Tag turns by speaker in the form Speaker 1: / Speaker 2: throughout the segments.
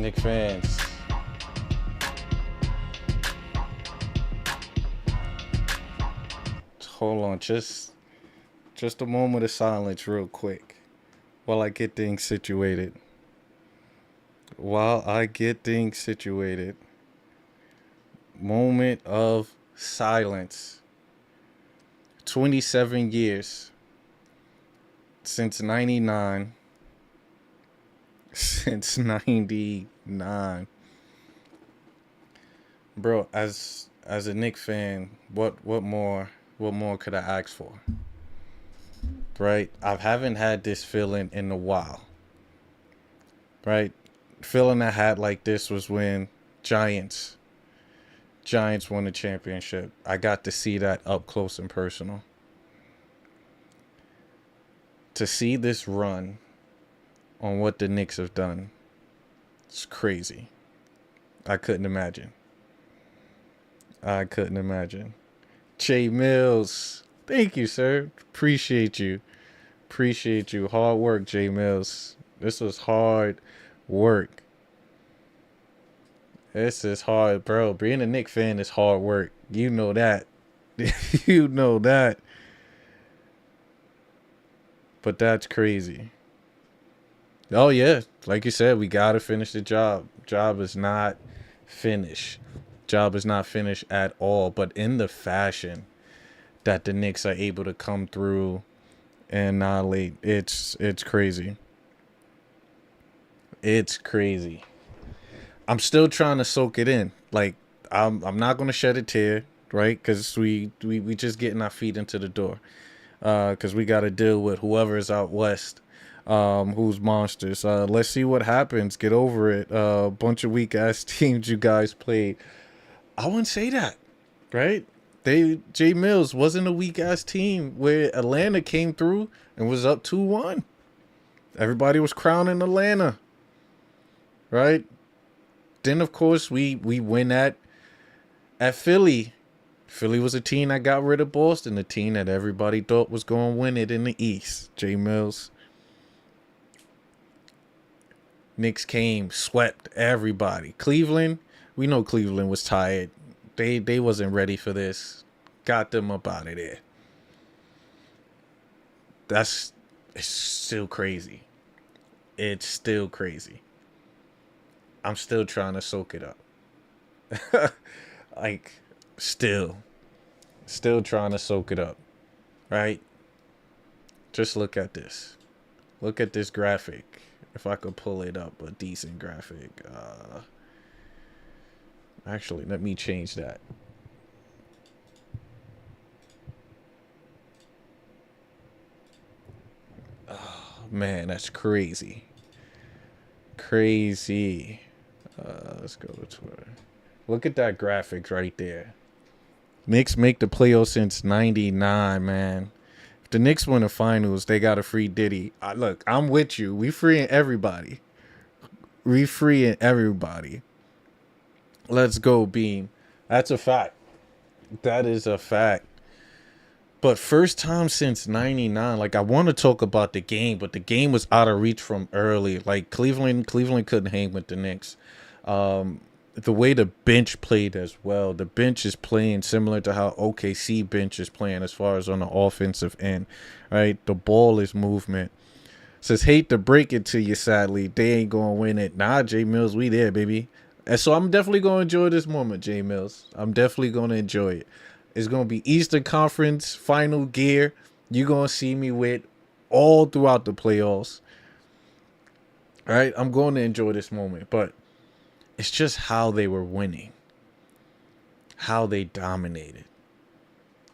Speaker 1: Knicks fans. Hold on, just a moment of silence real quick while I get things situated. While I get things situated. Moment of silence. 27 years since 99. Since 99. Bro, as a Knicks fan, what more could I ask for? Right? I haven't had this feeling in a while. Right? Feeling I had like this was when Giants won the championship. I got to see that up close and personal. To see this run on what the Knicks have done, it's crazy. I couldn't imagine. I couldn't imagine. Jay Mills, thank you, sir. Appreciate you. Appreciate you. Hard work, Jay Mills. This was hard work. This is hard, bro. Being a Knicks fan is hard work. You know that. You know that. But that's crazy. Oh, yeah. Like you said, we got to finish the job. Job is not finished. Job is not finished at all. But in the fashion that the Knicks are able to come through and annihilate, it's crazy. It's crazy. I'm still trying to soak it in. Like, I'm not going to shed a tear, right? Because we just getting our feet into the door. Because we got to deal with whoever is out west, who's monsters. Let's see what happens. Get over it. A bunch of weak-ass teams you guys played. I wouldn't say that, right? Jay Mills wasn't a weak-ass team where Atlanta came through and was up 2-1. Everybody was crowning Atlanta, right? Then, of course, we win at Philly. Philly was a team that got rid of Boston, a team that everybody thought was going to win it in the East. Jay Mills. Knicks came, swept everybody. Cleveland, we know Cleveland was tired. They wasn't ready for this. Got them up out of there. It's still crazy. It's still crazy. I'm still trying to soak it up. Like, still trying to soak it up, right? Just look at this. Look at this graphic. If I could pull it up, a decent graphic. Actually, let me change that. Oh, man, that's crazy. Crazy. Let's go to Twitter. Look at that graphics right there. Knicks make the playoffs since 99, man. If the Knicks win the finals, they got a free Diddy. Look, I'm with you. We freeing everybody. We freeing everybody. Let's go, Beam. That's a fact. That is a fact. But first time since 99, like, I want to talk about the game, but the game was out of reach from early. Like, Cleveland couldn't hang with the Knicks. The way the bench played as well. The bench is playing similar to how OKC bench is playing as far as on the offensive end, right? The ball is movement. Says, hate to break it to you, sadly. They ain't going to win it. Nah, Jay Mills, we there, baby. And so I'm definitely going to enjoy this moment, Jay Mills. I'm definitely going to enjoy it. It's going to be Eastern Conference final gear. You're going to see me with all throughout the playoffs. All right? I'm going to enjoy this moment, but it's just how they were winning, how they dominated,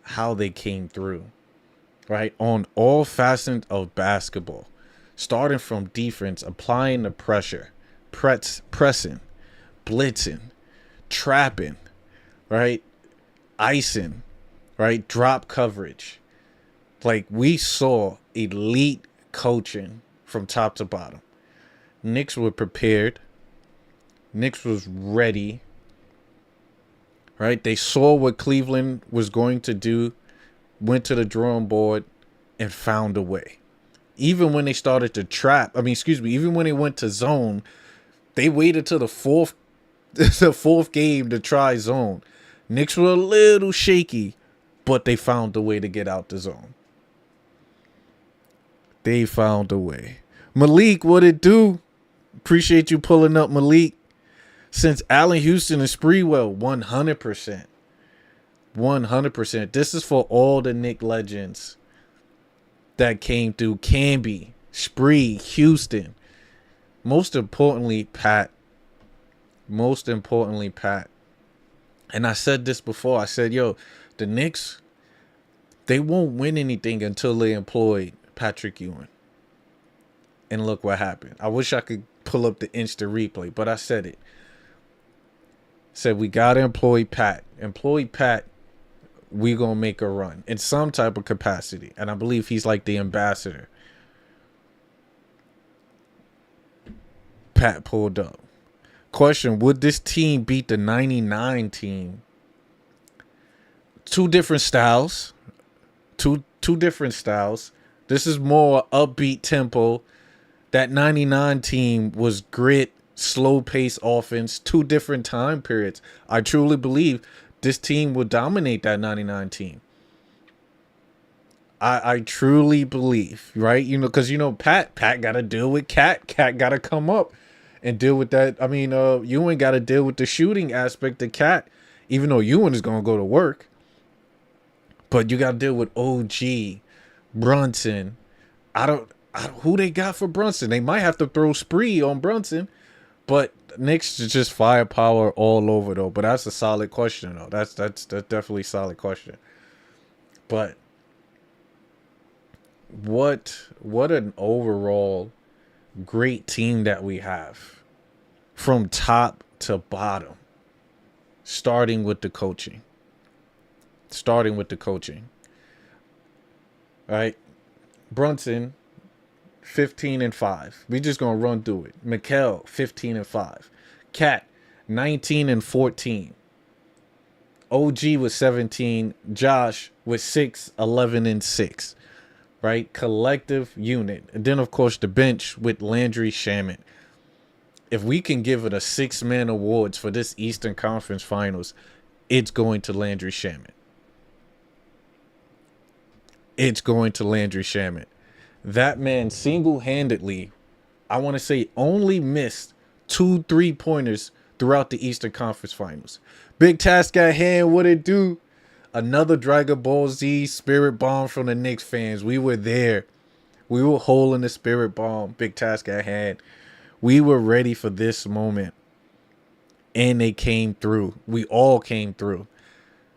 Speaker 1: how they came through, right? On all facets of basketball, starting from defense, applying the pressure, pressing, blitzing, trapping, right? Icing, right? Drop coverage. Like, we saw elite coaching from top to bottom. Knicks were prepared. Knicks was ready, right? They saw what Cleveland was going to do, went to the drawing board, and found a way. Even when they started to trap, even when they went to zone, They waited till the fourth game to try zone. Knicks were a little shaky, but they found a way to get out the zone. They found a way. Malik, what it do? Appreciate you pulling up, Malik. Since Allen Houston and Spreewell, 100%. 100%. This is for all the Knick legends that came through. Camby, Spree, Houston. Most importantly, Pat. And I said this before. I said, yo, the Knicks, they won't win anything until they employ Patrick Ewing. And look what happened. I wish I could pull up the instant replay, but I said it. Said we got to employ Pat. Employ Pat, we going to make a run in some type of capacity. And I believe he's like the ambassador. Pat pulled up. Question, would this team beat the 99 team? Two different styles. Two different styles. This is more upbeat tempo. That 99 team was grit, slow pace offense, two different time periods. I truly believe this team will dominate that 99 team. I truly believe, right? You know, because, you know, Pat got to deal with Cat. Cat got to come up and deal with that. I mean, Ewing got to deal with the shooting aspect of Cat, even though Ewing is going to go to work. But you got to deal with OG, Brunson. I don't who they got for Brunson. They might have to throw Spree on Brunson. But Knicks is just firepower all over, though. But that's a solid question, though. That's definitely a solid question. But what an overall great team that we have from top to bottom, starting with the coaching. All right. Brunson, 15-5. We just gonna run through it. Mikal, 15-5. Cat, 19-14. OG was 17. Josh was 6, 11-6. Right? Collective unit. And then of course the bench with Landry Shamet. If we can give it a 6-man awards for this Eastern Conference Finals, it's going to Landry Shamet. It's going to Landry Shamet. That man single-handedly, I want to say, only missed 2 3-pointers throughout the Eastern Conference Finals. Big task at hand. What it do? Another Dragon Ball Z spirit bomb from the Knicks fans. We were there. We were holding the spirit bomb. Big task at hand. We were ready for this moment. And they came through. We all came through.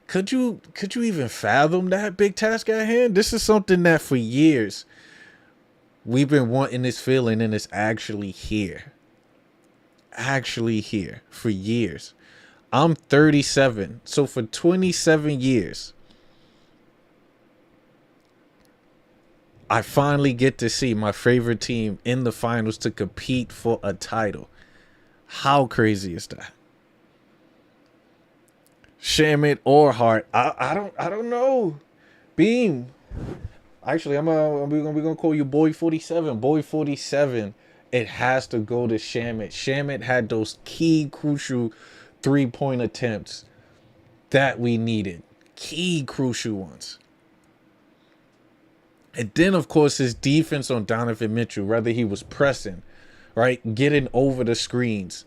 Speaker 1: Could you even fathom that? Big task at hand? This is something that for years we've been wanting this feeling, and it's actually here. Actually here for years. I'm 37. So for 27 years, I finally get to see my favorite team in the finals to compete for a title. How crazy is that? Shamet or Hart, I don't know. Beam. Actually, we're gonna call you Boy 47. Boy 47. It has to go to Shamet. Shamet had those key, crucial 3-point attempts that we needed. Key, crucial ones. And then, of course, his defense on Donovan Mitchell, whether he was pressing, right, getting over the screens.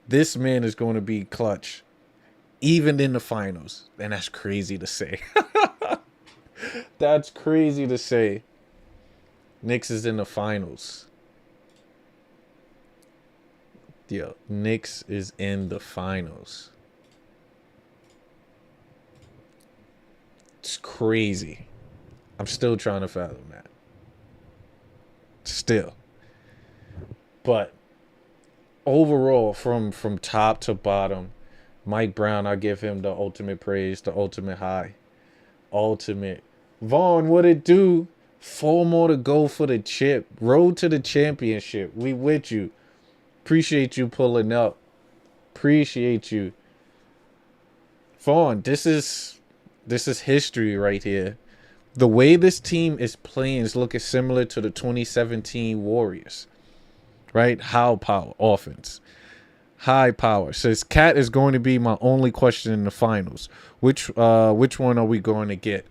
Speaker 1: This man is going to be clutch, even in the finals. And that's crazy to say. That's crazy to say. Knicks is in the finals. Yo, Knicks is in the finals. It's crazy. I'm still trying to fathom that. Still. But overall, from top to bottom, Mike Brown, I give him the ultimate praise, the ultimate high. Ultimate. Vaughn, what it do? 4 more to go for the chip. Road to the championship. We with you. Appreciate you pulling up. Appreciate you. Vaughn, this is history right here. The way this team is playing is looking similar to the 2017 Warriors. right? How power offense, high power. Says Cat is going to be my only question in the finals. Which one are we going to get?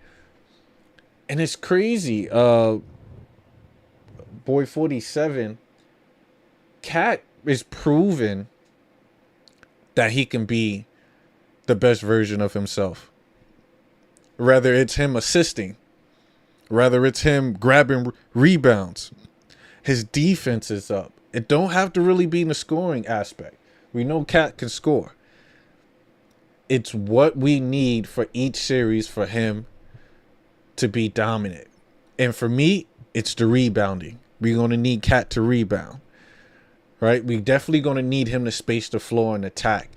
Speaker 1: And it's crazy. Boy 47, Cat is proven that he can be the best version of himself. Whether it's him assisting, whether it's him grabbing rebounds, his defense is up. It don't have to really be in the scoring aspect. We know Cat can score. It's what we need for each series for him to be dominant. And for me, it's the rebounding. We're going to need Cat to rebound. Right? We definitely going to need him to space the floor and attack.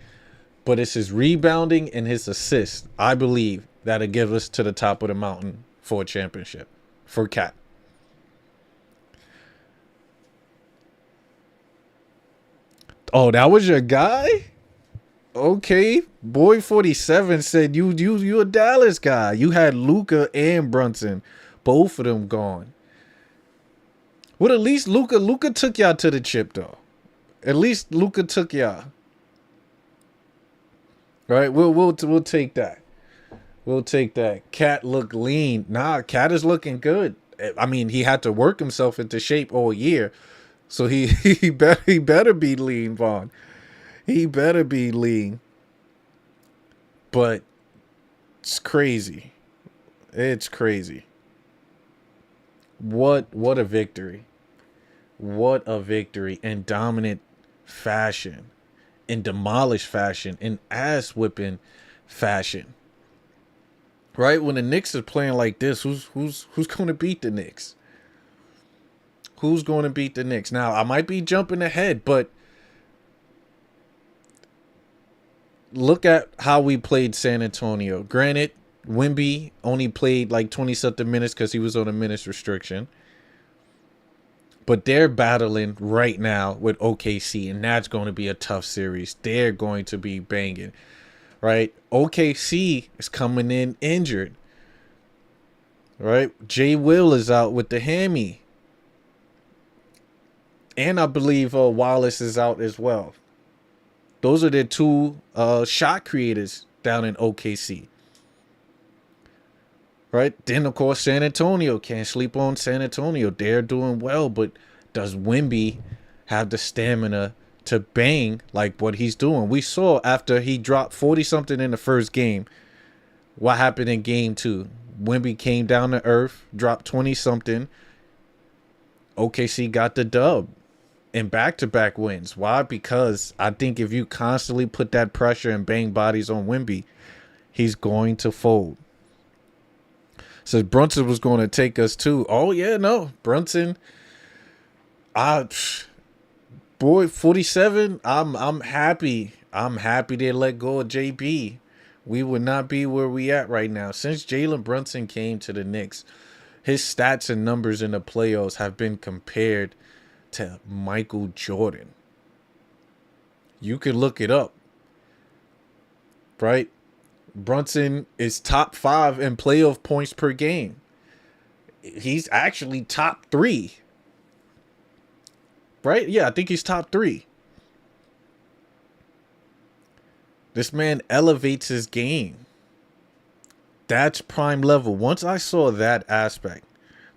Speaker 1: But it's his rebounding and his assists, I believe, that'll give us to the top of the mountain for a championship. For Cat. Oh, that was your guy? Okay. Boy 47 said you a Dallas guy. You had Luka and Brunson. Both of them gone. Well, at least Luka took y'all to the chip, though. At least Luka took y'all. Right? We'll take that. We'll take that. Cat look lean. Nah, Cat is looking good. I mean, he had to work himself into shape all year. So he better be lean, Vaughn. He better be lean. But it's crazy. It's crazy. What a victory. What a victory in dominant fashion, in demolished fashion, in ass whipping fashion. Right? When the Knicks are playing like this, who's going to beat the Knicks? Who's going to beat the Knicks? Now, I might be jumping ahead, but look at how we played San Antonio. Granted, Wemby only played like 20-something minutes because he was on a minutes restriction. But they're battling right now with OKC, and that's going to be a tough series. They're going to be banging, right? OKC is coming in injured, right? Jay Will is out with the hammy. And I believe Wallace is out as well. Those are their two shot creators down in OKC. Right? Then, of course, San Antonio. Can't sleep on San Antonio. They're doing well, but does Wemby have the stamina to bang like what he's doing? We saw after he dropped 40-something in the first game, what happened in game 2. Wemby came down to earth, dropped 20-something. OKC got the dub in back-to-back wins. Why? Because I think if you constantly put that pressure and bang bodies on Wemby, he's going to fold. So Brunson was going to take us too. Oh, yeah, no. Brunson. Boy, 47, I'm happy. I'm happy they let go of JB. We would not be where we at right now. Since Jalen Brunson came to the Knicks, his stats and numbers in the playoffs have been compared to Michael Jordan. You could look it up. Right? Brunson is top 5 in playoff points per game. He's actually top 3. Right? Yeah, I think he's top 3. This man elevates his game. That's prime level. Once I saw that aspect,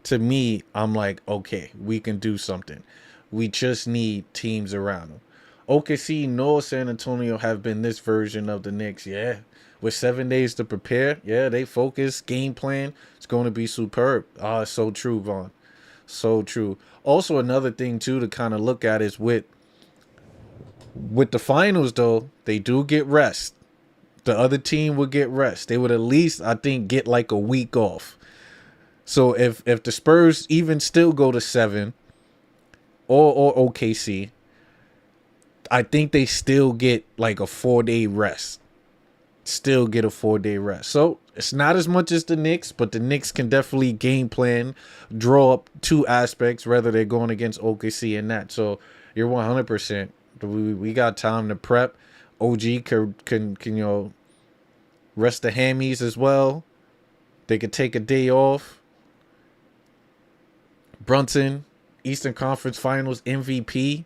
Speaker 1: to me, I'm like, okay, we can do something. We just need teams around him. OKC nor San Antonio have been this version of the Knicks. Yeah. With 7 days to prepare, yeah, they focus, game plan. It's going to be superb. Ah, it's so true, Vaughn. So true. Also, another thing, too, to kind of look at is with the finals, though, they do get rest. The other team would get rest. They would at least, I think, get like a week off. So if the Spurs even still go to 7 or OKC, I think they still get like a 4-day rest. Still get a 4-day rest. So it's not as much as the Knicks, but the Knicks can definitely game plan, draw up 2 aspects, whether they're going against OKC and that. So you're 100%. We got time to prep. OG can rest the hammies as well. They could take a day off. Brunson, Eastern Conference Finals MVP.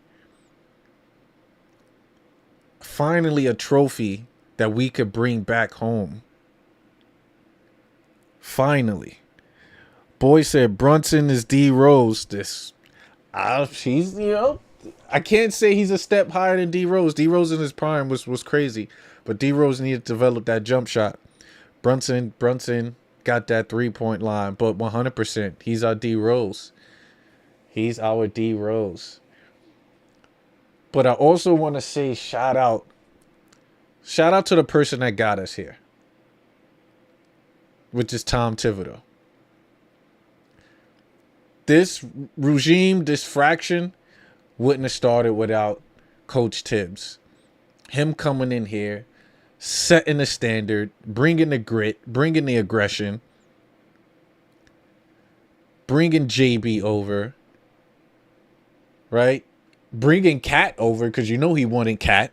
Speaker 1: Finally, a trophy that we could bring back home. Finally. Boy said Brunson is D Rose. She's, I can't say he's a step higher than D Rose. D Rose in his prime was crazy, but D Rose needed to develop that jump shot. Brunson got that 3-point line, but 100%, he's our D Rose. He's our D Rose. But I also want to say shout out to the person that got us here, which is Tom Thibodeau. This regime, this fraction, wouldn't have started without Coach Tibbs. Him coming in here, setting the standard, bringing the grit, bringing the aggression, bringing JB over, right? Bringing Cat over, because you know he wanted Cat.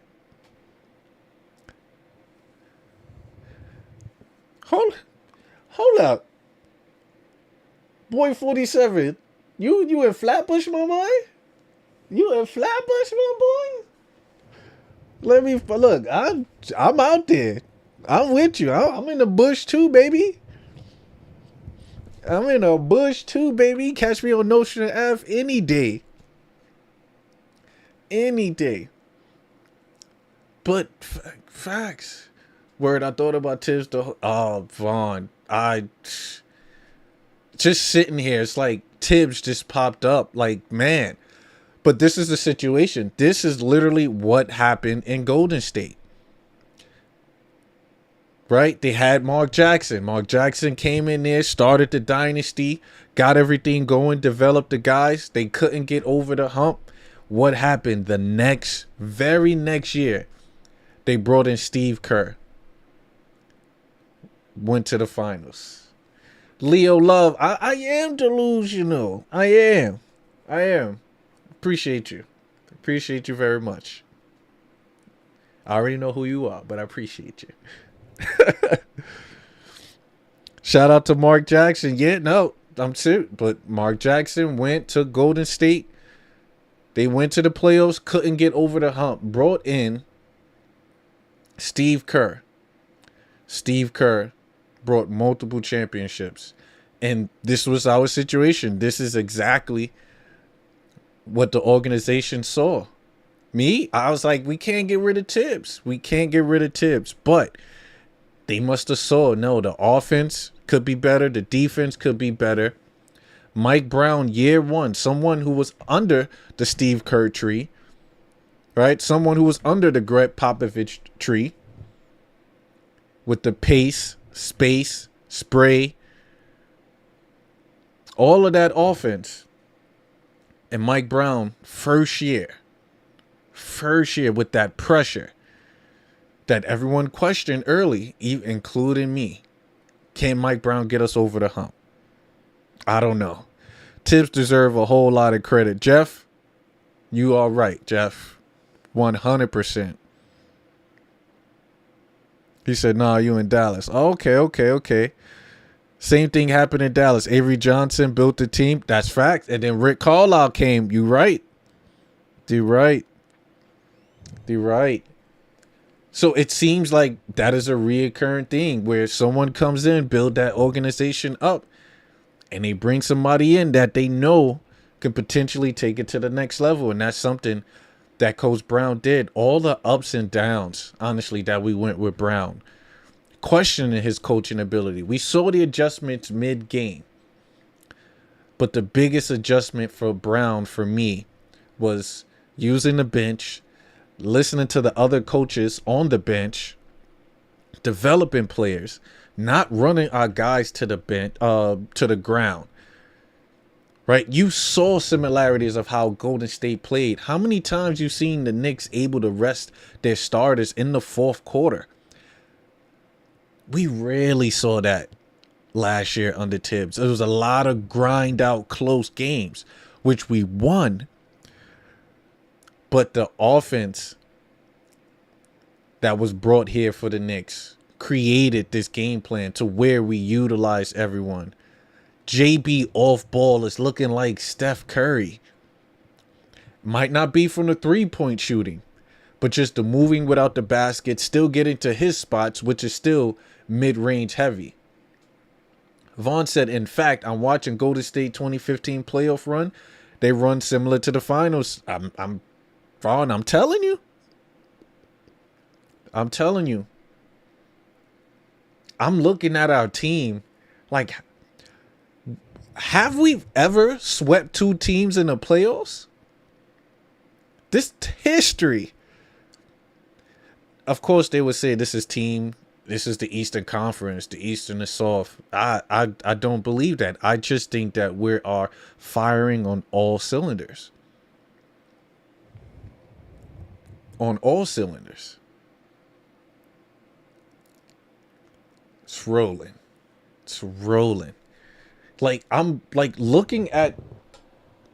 Speaker 1: Hold up. Boy 47, you in Flatbush, my boy? You in Flatbush, my boy? Let me look. I'm out there. I'm with you. I'm in the bush too, baby. I'm in the bush too, baby. Catch me on Notion Ave any day. Any day. But facts. Word, I thought about Tibbs. Vaughn. I just sitting here. It's like Tibbs just popped up. Like, man. But this is the situation. This is literally what happened in Golden State. Right? They had Mark Jackson. Mark Jackson came in there, started the dynasty, got everything going, developed the guys. They couldn't get over the hump. What happened? The very next year, they brought in Steve Kerr. Went to the finals. Leo Love, I am delusional. I am. Appreciate you. Appreciate you very much. I already know who you are, but I appreciate you. Shout out to Mark Jackson. Yeah, no, I'm serious. But Mark Jackson went to Golden State. They went to the playoffs, couldn't get over the hump. Brought in Steve Kerr. Steve Kerr brought multiple championships. And this was our situation. This is exactly what the organization saw. I was like, we can't get rid of Tibbs. But they must have saw, no, the offense could be better. The defense could be better. Mike Brown, year one, someone who was under the Steve Kerr tree, right? Someone who was under the Greg Popovich tree with the pace, space, spray, all of that offense. And Mike Brown, first year with that pressure that everyone questioned early, including me. Can Mike Brown get us over the hump? I don't know. Tibbs deserve a whole lot of credit. Jeff, you are right, Jeff. 100%. He said, nah, you in Dallas. Okay. Same thing happened in Dallas. Avery Johnson built the team. That's fact. And then Rick Carlisle came. You right. So it seems like that is a reoccurring thing where someone comes in, build that organization up, and they bring somebody in that they know could potentially take it to the next level. And that's something that Coach Brown did. All the ups and downs, honestly, that we went with Brown. Questioning his coaching ability. We saw the adjustments mid-game. But the biggest adjustment for Brown, for me, was using the bench, listening to the other coaches on the bench, developing players, not running our guys to the bench, to the ground. Right? You saw similarities of how Golden State played. How many times you seen the Knicks able to rest their starters in the fourth quarter? We rarely saw that last year under Tibbs. There was a lot of grind out close games, which we won. But the offense that was brought here for the Knicks created this game plan to where we utilize everyone. JB off ball is looking like Steph Curry. Might not be from the 3-point shooting, but just the moving without the basket, still getting to his spots, which is still mid-range heavy. Vaughn said, in fact, I'm watching Golden State 2015 playoff run. They run similar to the finals. Vaughn, I'm telling you. I'm telling you. I'm looking at our team. Like, have we ever swept two teams in the playoffs? This history. Of course, they would say this is the Eastern Conference. The Eastern is soft. I don't believe that. I just think that we are firing on all cylinders. On all cylinders. It's rolling. It's rolling. Like, I'm like looking at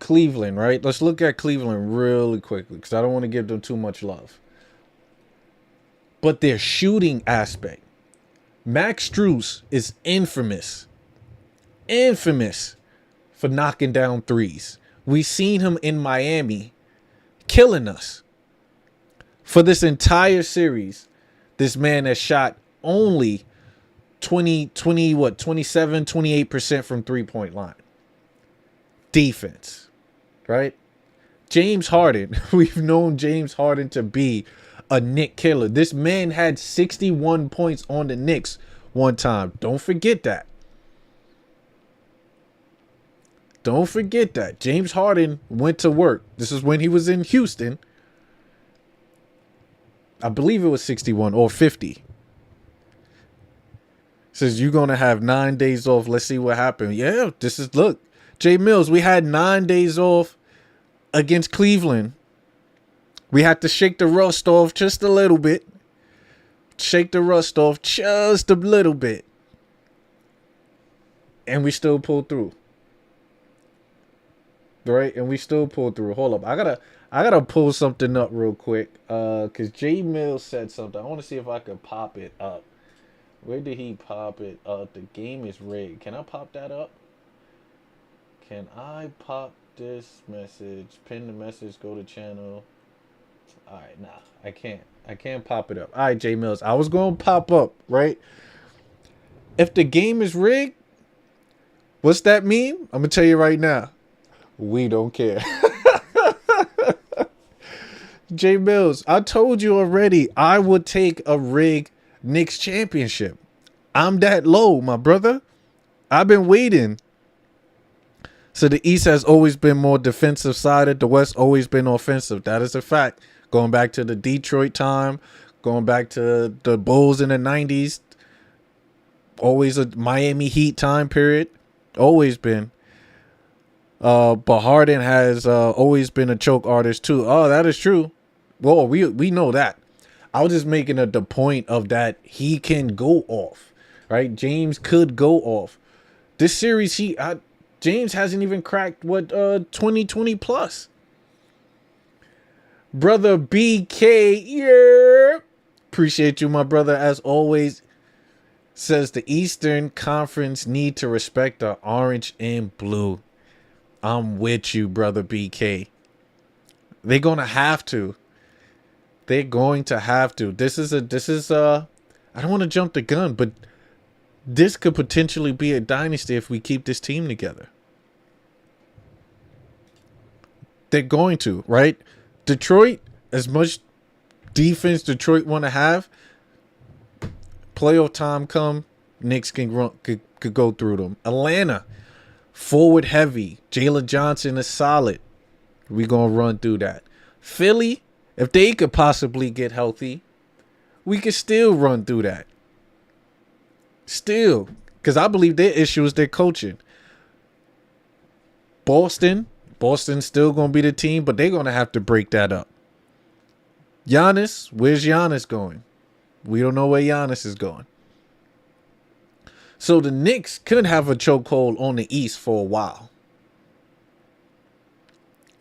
Speaker 1: Cleveland, right? Let's look at Cleveland really quickly because I don't want to give them too much love. But their shooting aspect. Max Strus is infamous for knocking down threes. We seen him in Miami killing us. For this entire series, this man has shot only 28% from three-point line. Defense, right? James Harden, we've known James Harden to be a Knick killer. This man had 61 points on the Knicks one time. Don't forget that. Don't forget that. James Harden went to work. This is when he was in Houston. I believe it was 61 or 50. Says you're going to have 9 days off. Let's see what happened. Yeah, look. Jay Mills, we had 9 days off against Cleveland. We had to shake the rust off just a little bit. Shake the rust off just a little bit. And we still pulled through. Right? And we still pulled through. Hold up. I gotta pull something up real quick. Cause Jay Mills said something. I want to see if I could pop it up. Where did he pop it up? The game is rigged. Can I pop that up? Can I pop this message? Pin the message, go to channel. Alright, nah, I can't. I can't pop it up. Alright, Jay Mills. I was going to pop up, right? If the game is rigged, what's that mean? I'm going to tell you right now. We don't care. Jay Mills, I told you already, I would take a rigged Knicks championship. I'm that low, my brother. I've been waiting. So the East has always been more defensive sided. The West always been offensive. That is a fact. Going back to the Detroit time, going back to the Bulls in the 90s, always a Miami Heat time period. Always been. But Harden has always been a choke artist too. Oh, that is true. Well, we know that. I was just making the point of that he can go off, right? James could go off. This series, James hasn't even cracked 2020 plus. Brother BK, yeah. Appreciate you, my brother, as always. Says the Eastern Conference need to respect the orange and blue. I'm with you, brother BK. They're gonna have to. They're going to have to. This is I don't want to jump the gun, but this could potentially be a dynasty if we keep this team together. They're going to, right? Detroit, as much defense Detroit want to have, playoff time come, Knicks can could go through them. Atlanta, forward heavy. Jalen Johnson is solid. We gonna run through that. Philly, if they could possibly get healthy, we could still run through that. Still, because I believe their issue is their coaching. Boston's still going to be the team, but they're going to have to break that up. Giannis, where's Giannis going? We don't know where Giannis is going. So the Knicks could have a chokehold on the East for a while.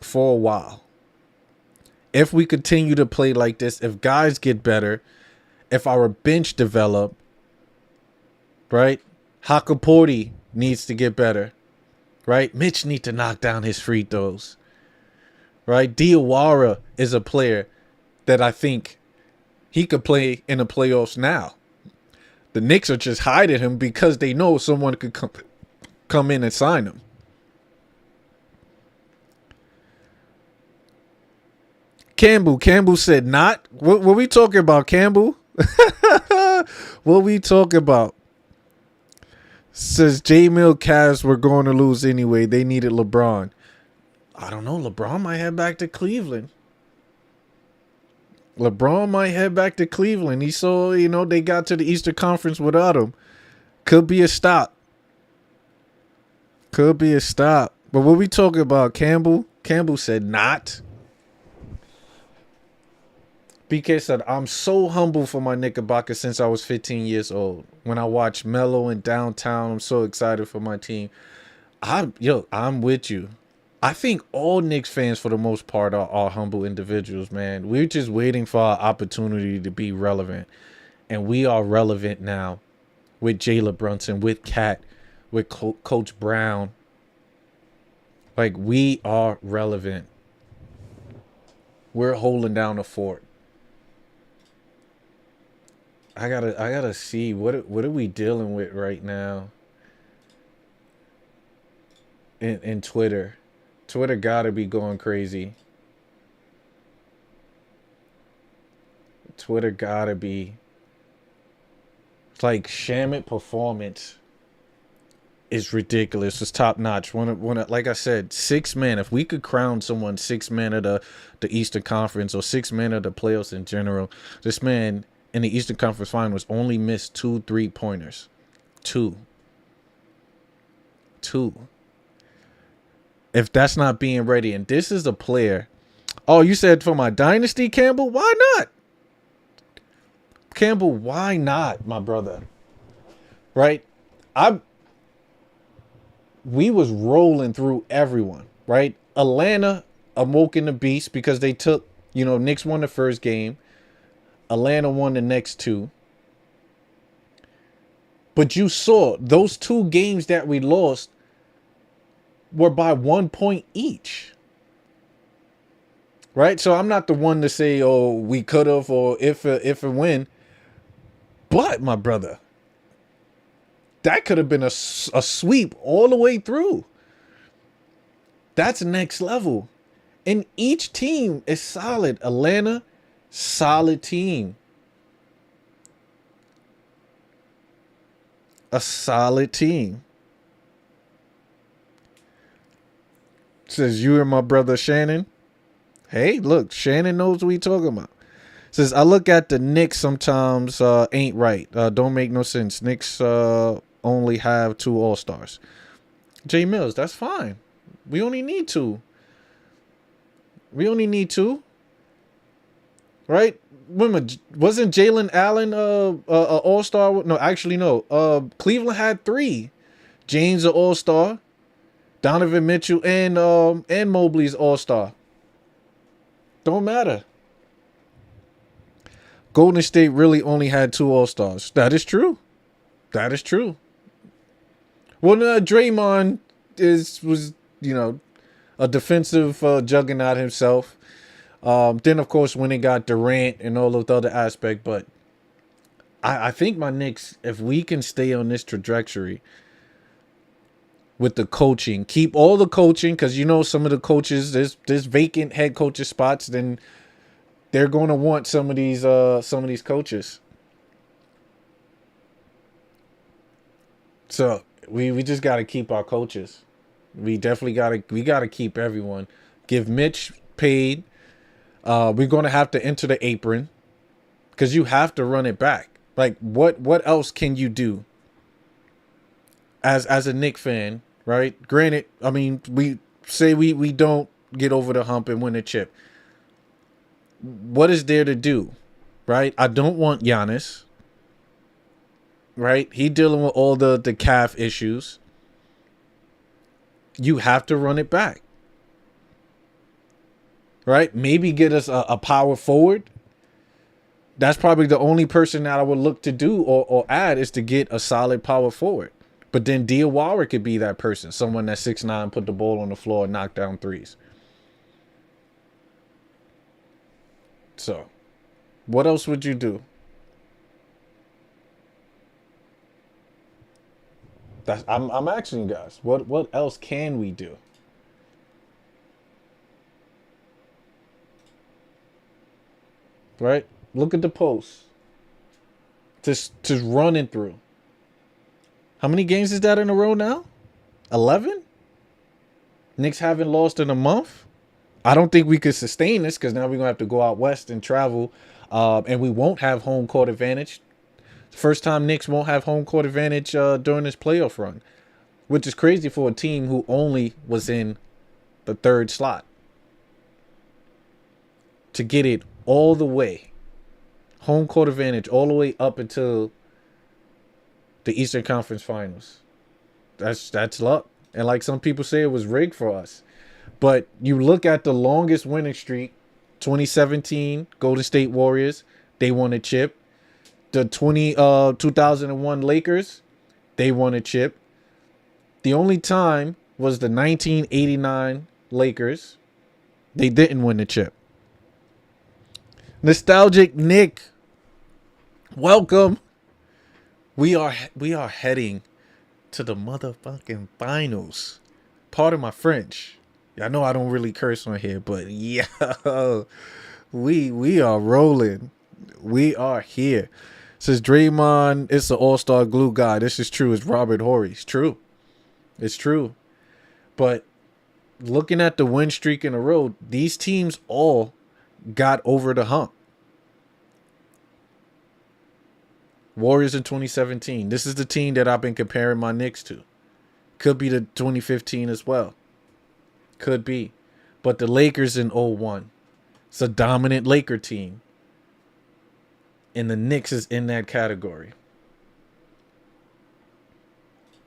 Speaker 1: For a while. If we continue to play like this, if guys get better, if our bench develop, right? Hakaporti needs to get better. Right? Mitch needs to knock down his free throws. Right? Diawara is a player that I think he could play in the playoffs now. The Knicks are just hiding him because they know someone could come in and sign him. Campbell said not. What we talking about, Campbell? What we talking about? Says J-Mill Cavs were going to lose anyway. They needed LeBron. I don't know. LeBron might head back to Cleveland. He saw, they got to the Eastern Conference without him. Could be a stop. But what we talking about, Campbell? Campbell said not. BK said, I'm so humble for my Knickerbockers since I was 15 years old. When I watch Melo in downtown, I'm so excited for my team. I'm with you. I think all Knicks fans, for the most part, are humble individuals, man. We're just waiting for our opportunity to be relevant. And we are relevant now with Jalen Brunson, with Cat, with Coach Brown. Like, we are relevant. We're holding down the fort. I gotta see what are we dealing with right now in Twitter. Twitter gotta be going crazy. Twitter gotta be. It's like Shamit performance is ridiculous. It's top notch. Like I said, 6 men. If we could crown someone 6 men of the Eastern Conference or 6 men of the playoffs in general, this man in the Eastern Conference Finals only missed 2 3-pointers. Two. If that's not being ready, and this is a player. Oh, you said for my dynasty, Campbell? Why not? Campbell, why not, my brother? Right? We was rolling through everyone, right? Atlanta awoken the beast because they took, Knicks won the first game. Atlanta won the next 2. But you saw those 2 games that we lost were by 1 point each. Right? So I'm not the one to say, oh, we could have or if and when. But, my brother, that could have been a sweep all the way through. That's next level. And each team is solid. Atlanta, solid team. A solid team. Says you and my brother Shannon. Hey, look, Shannon knows what we talking about. Says I look at the Knicks sometimes ain't right. Don't make no sense. Knicks only have 2 All-Stars. J Mills, that's fine. We only need 2. Right? Remember, wasn't Jalen Allen a All-Star? No, actually no. Cleveland had 3. James an All-Star, Donovan Mitchell and Mobley's All-Star. Don't matter. Golden State really only had 2 All-Stars. That is true. Well, Draymond was a defensive juggernaut himself. Then, of course, when it got Durant and all of the other aspects. But I think my Knicks, if we can stay on this trajectory with the coaching, keep all the coaching, because some of the coaches, there's vacant head coaches spots, then they're going to want some of these coaches. So we just got to keep our coaches. We definitely got to keep everyone. Give Mitch paid. We're going to have to enter the apron because you have to run it back. Like what else can you do as a Knicks fan, right? Granted, I mean, we say we don't get over the hump and win a chip. What is there to do, right? I don't want Giannis, right? He dealing with all the calf issues. You have to run it back, right? Maybe get us a power forward. That's probably the only person that I would look to do or add is to get a solid power forward. But then Diawara could be that person, someone that's 6'9", put the ball on the floor and knock down threes. So What else would you do? I'm asking you guys. What else can we do? Right? Look at the posts. Just running through. How many games is that in a row now? 11? Knicks haven't lost in a month. I don't think we could sustain this because now we're going to have to go out west and travel. And we won't have home court advantage. First time Knicks won't have home court advantage during this playoff run, which is crazy for a team who only was in the third slot. To get it all the way, home court advantage all the way up until the Eastern Conference Finals. That's luck. And like some people say, it was rigged for us. But you look at the longest winning streak, 2017 Golden State Warriors, they won a chip. The 2001 Lakers, they won a chip. The only time was the 1989 Lakers. They didn't win the chip. Nostalgic Nick, welcome. We are heading to the motherfucking finals. Pardon my French. I know I don't really curse on here, but yeah, we are rolling. We are here. Says Draymond, it's the all-star glue guy. This is true. It's Robert Horry. It's true. It's true. But looking at the win streak in a row, these teams all got over the hump. Warriors in 2017. This is the team that I've been comparing my Knicks to. Could be the 2015 as well. Could be. But the Lakers in 01. It's a dominant Laker team. And the Knicks is in that category.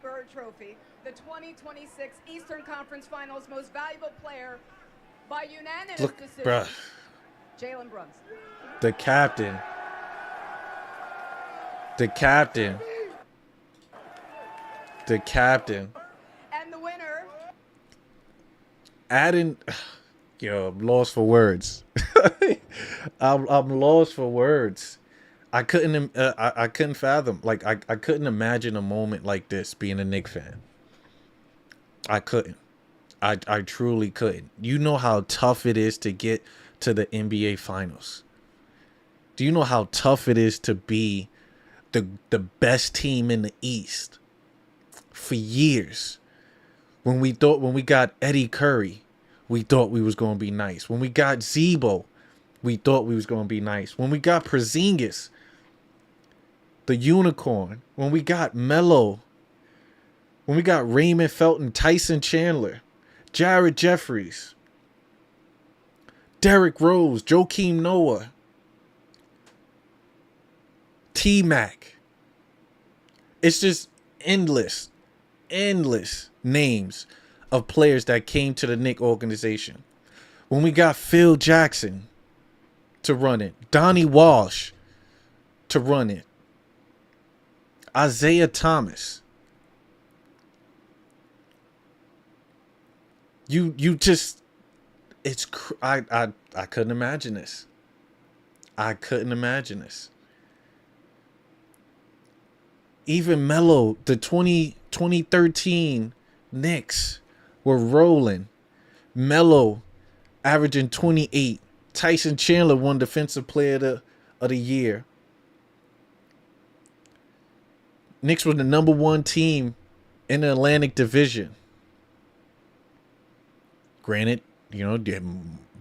Speaker 2: Bird Trophy, the 2026 Eastern Conference Finals most valuable player by unanimous decision.
Speaker 1: Bruh.
Speaker 2: Jalen Brunson.
Speaker 1: The captain. The captain. The captain.
Speaker 2: And the winner.
Speaker 1: Adding, yo, I'm lost for words. I'm lost for words. I couldn't fathom. Like I couldn't imagine a moment like this being a Knicks fan. I couldn't. I truly couldn't. You know how tough it is to get to the NBA Finals. Do you know how tough it is to be the best team in the East for years? When we got Eddie Curry, we thought we was going to be nice. When we got Zebo, we thought we was going to be nice. When we got Porzingis, the unicorn. When we got Melo. When we got Raymond Felton, Tyson Chandler, Jared Jeffries, Derrick Rose, Joakim Noah, T-Mac. It's just endless names of players that came to the Knicks organization. When we got Phil Jackson to run it, Donnie Walsh to run it, Isaiah Thomas. You just, I couldn't imagine this. I couldn't imagine this. Even Melo, the 2013 Knicks were rolling. Melo averaging 28. Tyson Chandler won Defensive Player of the Year. Knicks were the number one team in the Atlantic Division. Granted,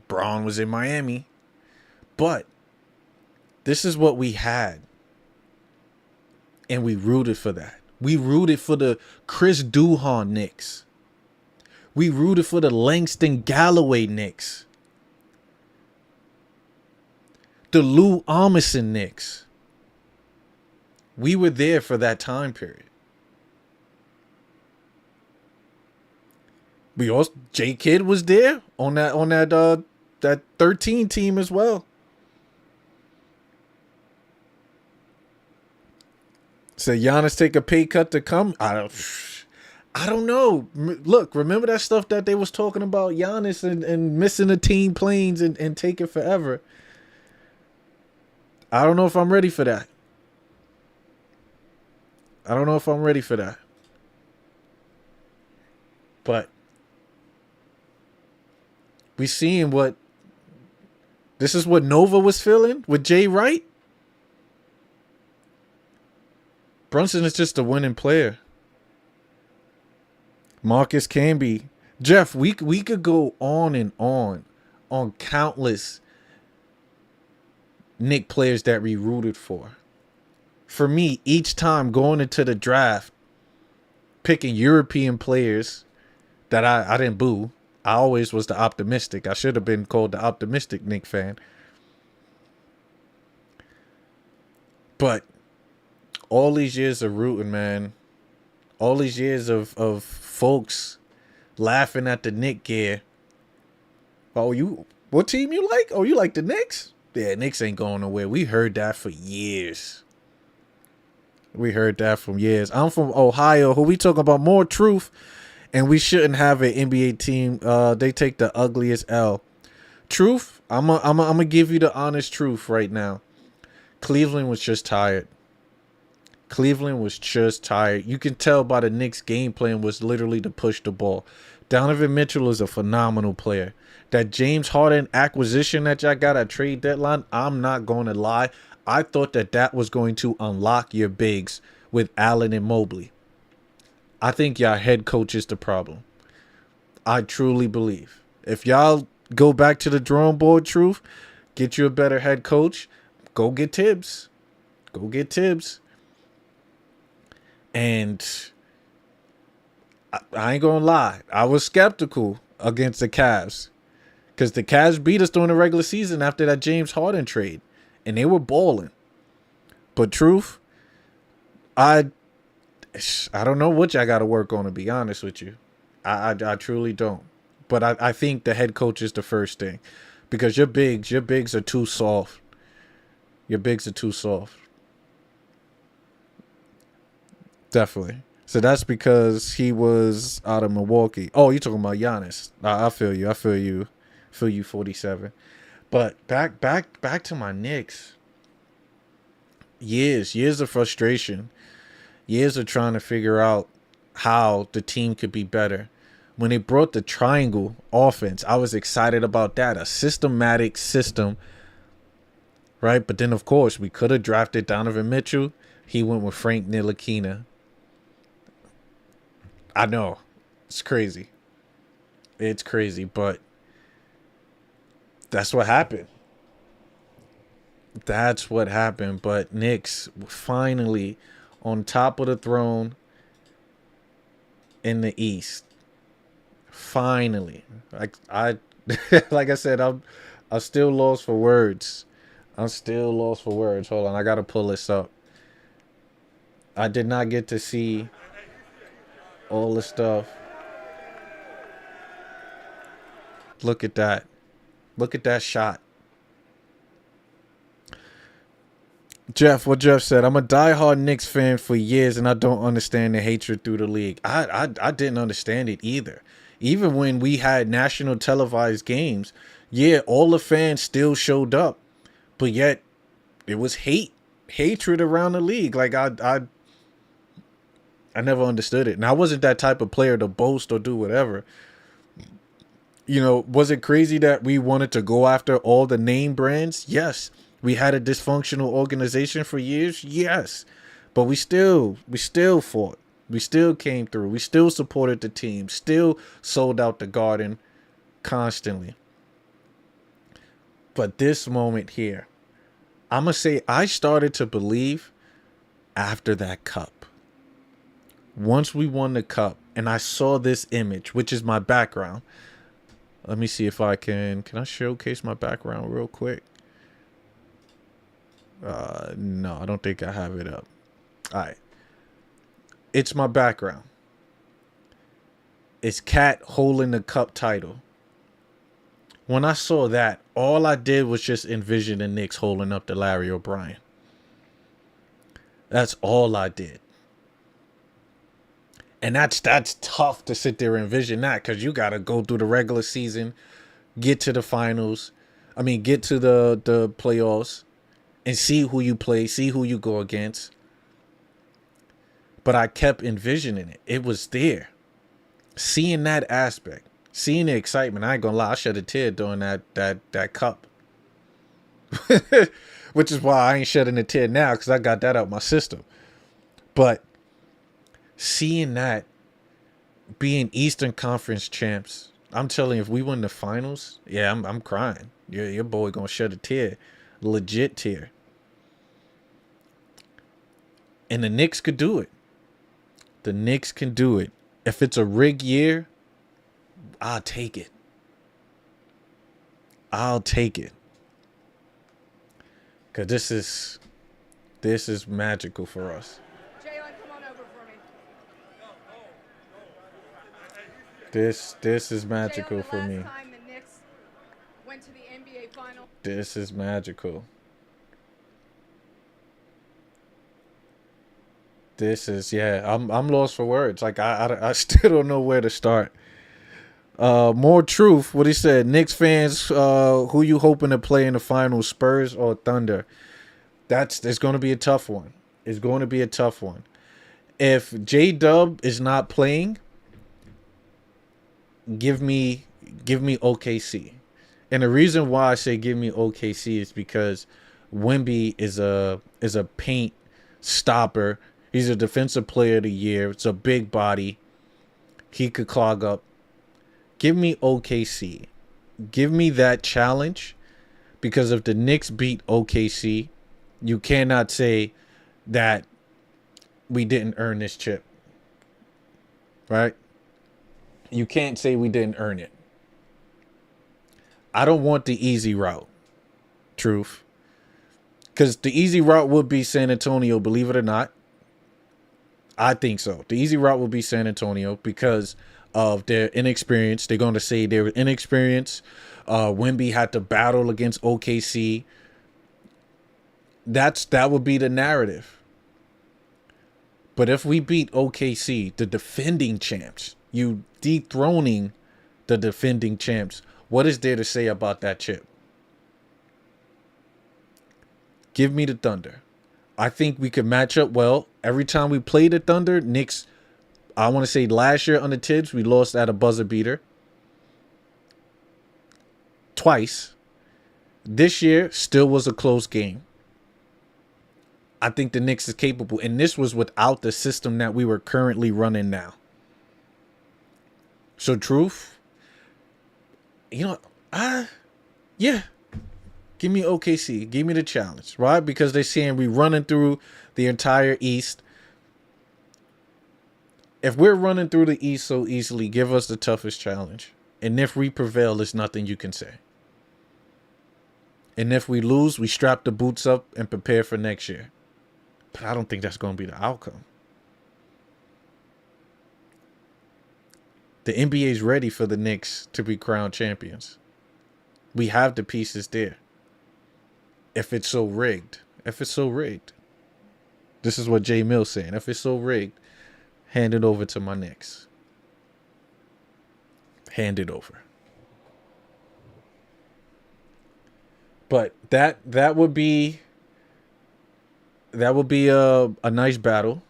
Speaker 1: Braun was in Miami. But this is what we had. And we rooted for that. We rooted for the Chris Duhon Knicks. We rooted for the Langston Galloway Knicks. The Lou Armisen Knicks. We were there for that time period. We also J Kidd was there on that 13 team as well. So Giannis take a pay cut to come? I don't know. Look, remember that stuff that they was talking about Giannis and missing the team planes and taking forever. I don't know if I'm ready for that. I don't know if I'm ready for that. But we seeing what this is what Nova was feeling with Jay Wright. Brunson is just a winning player. Marcus Camby. Jeff, we could go on and on countless Knicks players that we rooted for. For me, each time going into the draft, picking European players that I didn't boo. I always was the optimistic. I should have been called the optimistic Knicks fan. But all these years of rooting, man, all these years of folks laughing at the Knicks gear. Oh, what team you like? Oh, you like the Knicks? Yeah, Knicks ain't going nowhere. We heard that for years. We heard that from years. I'm from Ohio. Who we talking about more truth, and we shouldn't have an NBA team. They take the ugliest L. Truth. I'm gonna give you the honest truth right now. Cleveland was just tired. Cleveland was just tired. You can tell by the Knicks' game plan was literally to push the ball. Donovan Mitchell is a phenomenal player. That James Harden acquisition that y'all got at trade deadline, I'm not going to lie. I thought that was going to unlock your bigs with Allen and Mobley. I think y'all head coach is the problem. I truly believe. If y'all go back to the drawing board, truth, get you a better head coach, go get Tibbs. Go get Tibbs. And I ain't going to lie. I was skeptical against the Cavs. Because the Cavs beat us during the regular season after that James Harden trade. And they were balling. But truth, I don't know what y'all got to work on, to be honest with you. I truly don't. But I think the head coach is the first thing. Because your bigs are too soft. Your bigs are too soft. Definitely. So that's because he was out of Milwaukee. Oh, you're talking about Giannis. I feel you. I feel you. 47. But back to my Knicks. Years of frustration. Years of trying to figure out how the team could be better. When they brought the triangle offense, I was excited about that. A systematic system. Right? But then, of course, we could have drafted Donovan Mitchell. He went with Frank Ntilikina. I know. It's crazy. It's crazy, but that's what happened. That's what happened. But Knicks finally on top of the throne in the East. Finally. Like I said, I'm still lost for words. Hold on, I gotta pull this up. I did not get to see all the stuff. Look at that. Look at that shot. Jeff, what Jeff said, I'm a diehard Knicks fan for years and I don't understand the hatred through the league. I didn't understand it either. Even when we had national televised games, yeah, all the fans still showed up. But yet it was hatred around the league. Like I never understood it. And I wasn't that type of player to boast or do whatever. You know, was it crazy that we wanted to go after all the name brands? Yes. We had a dysfunctional organization for years? Yes. But we still fought. We still came through. We still supported the team. Still sold out the Garden constantly. But this moment here, I'm going to say I started to believe after that cup. Once we won the cup and I saw this image, which is my background. Let me see if I can I showcase my background real quick? No, I don't think I have it up. All right. It's my background. It's Cat holding the cup title. When I saw that, all I did was just envision the Knicks holding up to Larry O'Brien. That's all I did. And that's tough to sit there and envision that because you got to go through the regular season, get to the finals. Get to the playoffs, and see who you play, see who you go against. But I kept envisioning it. It was there. Seeing that aspect, seeing the excitement. I ain't gonna lie, I shed a tear during that cup. Which is why I ain't shedding a tear now, because I got that out my system. But seeing that, being Eastern Conference champs, I'm telling you, if we win the finals, yeah, I'm crying. Your boy gonna shed a tear, legit tear. And the Knicks could do it. The Knicks can do it. If it's a rig year, I'll take it. I'll take it. Cause this is magical for us.
Speaker 2: Jalen, come on over for me.
Speaker 1: This is magical
Speaker 2: Jalen,
Speaker 1: for me.
Speaker 2: last time the Knicks went to the NBA final.
Speaker 1: This is magical. This is, yeah, I'm lost for words. Like I still don't know where to start. More truth. What he said. Knicks fans, who you hoping to play in the finals, Spurs or Thunder? It's going to be a tough one. It's going to be a tough one. If J-Dub is not playing, give me OKC. And the reason why I say give me OKC is because Wemby is a paint stopper. He's a defensive player of the year. It's a big body. He could clog up. Give me OKC. Give me that challenge. Because if the Knicks beat OKC, you cannot say that we didn't earn this chip. Right? You can't say we didn't earn it. I don't want the easy route. Truth. Because the easy route would be San Antonio, believe it or not. I think so. The easy route will be San Antonio because of their inexperience. They're going to say they were inexperienced. Wemby had to battle against OKC. That would be the narrative. But if we beat OKC, the defending champs, you dethroning the defending champs, what is there to say about that chip? Give me the Thunder. I think we could match up well. Every time we play the Thunder, Knicks, I want to say last year under Tibbs, we lost at a buzzer beater. Twice. This year, still was a close game. I think the Knicks is capable. And this was without the system that we were currently running now. So, truth, yeah. Give me OKC. Give me the challenge, right? Because they're saying we running through the entire East. If we're running through the East so easily, give us the toughest challenge. And if we prevail, there's nothing you can say. And if we lose, we strap the boots up and prepare for next year. But I don't think that's going to be the outcome. The NBA is ready for the Knicks to be crowned champions. We have the pieces there. If it's so rigged. This is what Jay Mill's saying. If it's so rigged, hand it over to my Knicks. Hand it over. But that would be a nice battle.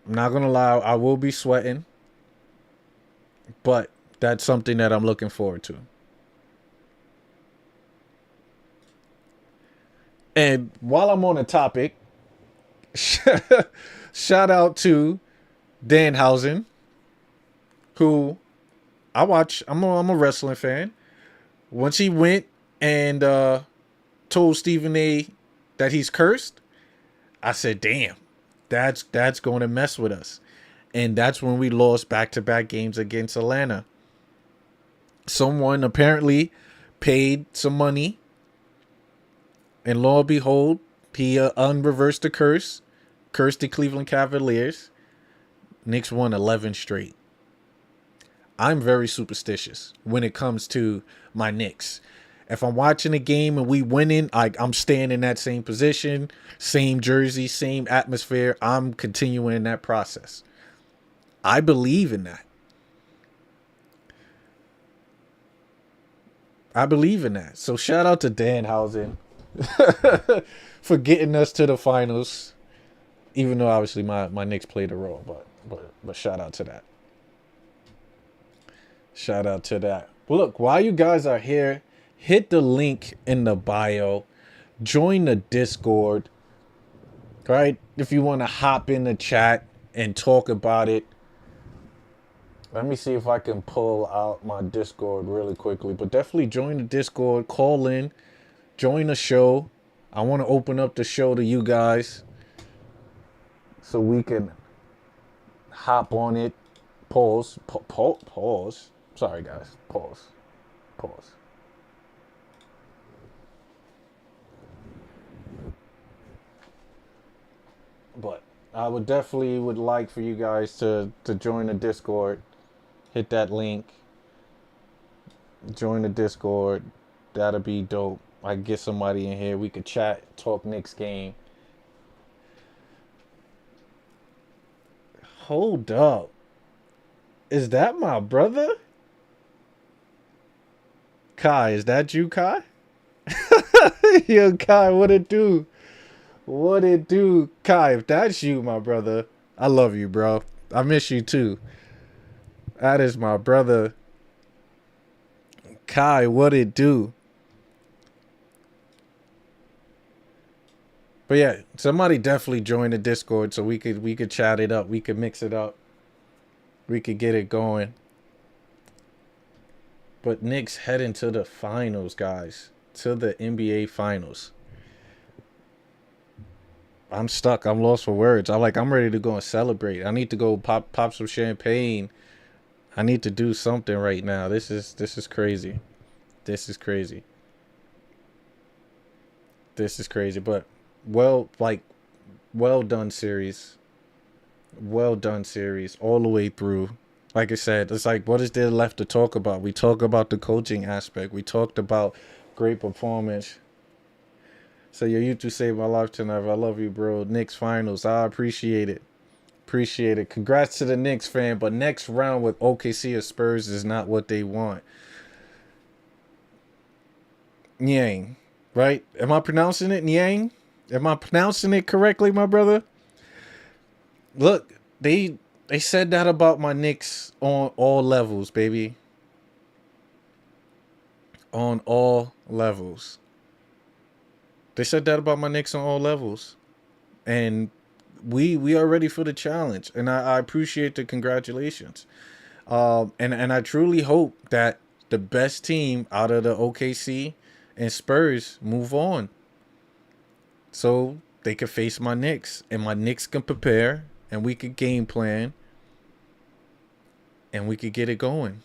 Speaker 1: I'm not gonna lie, I will be sweating. But that's something that I'm looking forward to. And while I'm on the topic, shout out to Danhausen, who I watch. I'm a wrestling fan. Once he went and told Stephen A that he's cursed, I said, damn, that's going to mess with us. And that's when we lost back-to-back games against Atlanta. Someone apparently paid some money. And lo and behold, he unreversed the curse. Cursed the Cleveland Cavaliers. Knicks won 11 straight. I'm very superstitious when it comes to my Knicks. If I'm watching a game and we winning, I'm staying in that same position, same jersey, same atmosphere. I'm continuing in that process. I believe in that. So shout out to Danhausen. for getting us to the finals. Even though obviously my Knicks played a role, but shout out to that. Shout out to that. Well, look, while you guys are here, hit the link in the bio. Join the Discord. Right? If you want to hop in the chat and talk about it. Let me see if I can pull out my Discord really quickly. But definitely join the Discord. Call in. Join the show. I want to open up the show to you guys so we can hop on it. Pause. Pause. Sorry, guys. Pause. Pause. But I would definitely would like for you guys to join the Discord. Hit that link. Join the Discord. That'll be dope. I can get somebody in here. We could chat, talk Knicks game. Hold up. Is that my brother? Kai, is that you, Kai? Yo, Kai, what it do? What it do? Kai, if that's you, my brother, I love you, bro. I miss you too. That is my brother. Kai, what it do? But yeah, somebody definitely join the Discord so we could chat it up. We could mix it up. We could get it going. But Knicks heading to the finals, guys. To the NBA finals. I'm stuck. I'm lost for words. I'm ready to go and celebrate. I need to go pop some champagne. I need to do something right now. This is crazy. This is crazy. This is crazy. But well done series. Well done series all the way through. Like I said, it's like, what is there left to talk about? We talk about the coaching aspect. We talked about great performance. So your YouTube saved my life tonight. I love you, bro. Knicks finals. I appreciate it. Appreciate it. Congrats to the Knicks fan. But next round with OKC or Spurs is not what they want. Nyang. Right? Am I pronouncing it Nyang? Am I pronouncing it correctly, my brother? Look, they said that about my Knicks on all levels, baby. On all levels. They said that about my Knicks on all levels. And we are ready for the challenge. And I appreciate the congratulations. And I truly hope that the best team out of the OKC and Spurs move on. So they can face my Knicks. And my Knicks can prepare. And we could game plan. And we could get it going.